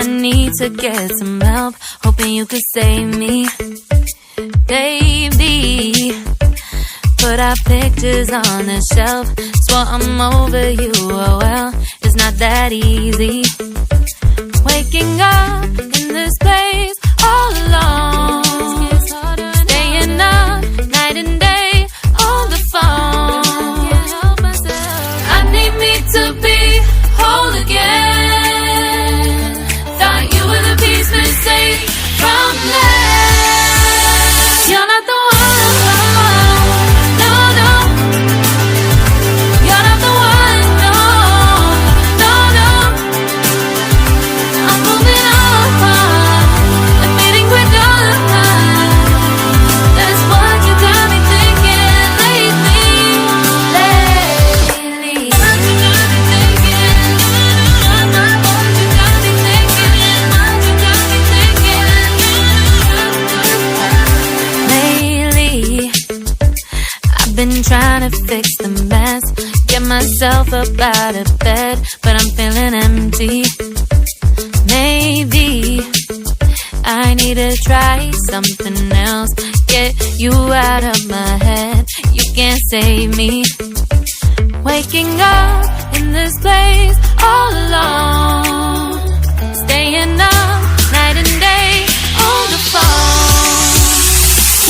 I need to get some help, hoping you could save me. Baby, put our pictures on the shelf, swore I'm over you, oh well, it's not that easy. Waking up in this place all alone, staying up night and day on the phone. I need me to be whole again. Thought you were the piece missing from last. You're not the one, no, no. You're not the one, no, no, no. I'm moving on, admitting we're done. That's what you got me thinking lately. What you got me thinking. What you got me thinking. What you got me thinking. Lately, I've been trying to fix the mess, get myself up out of bed, but I'm feeling empty. Maybe I need to try something else, get you out of my head, you can't save me. Waking up in this place all alone, staying up night and day on the phone.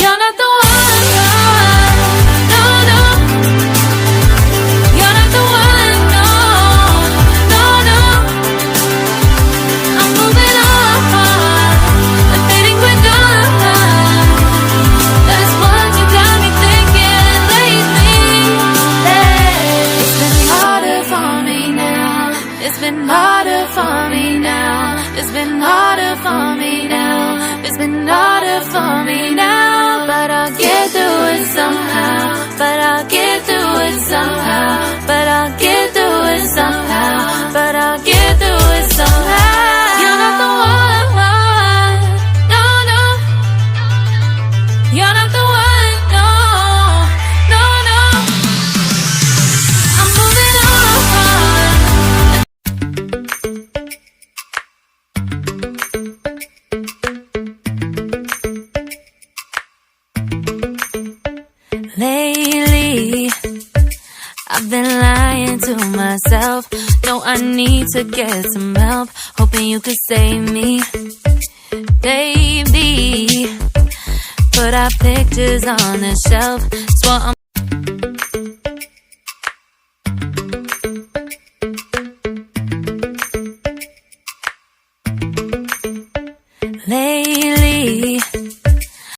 You're not the one, no, no. You're not the one, no, no, no. I'm moving on, admitting we're done. That's what you got me thinking lately. It's been harder for me now. It's been harder for me now. It's been harder for me now. It's been harder for me now. But I'll get through it somehow. But I'll get through it somehow. But I'll get through it somehow. But I'll get through it somehow. You're not the one, no, no. You're not the one, no, no, no. I'm moving on. Lately, I've been lying to myself. No, I need to get some help, hoping you could save me. Baby, put our pictures on the shelf, swore I'm lately.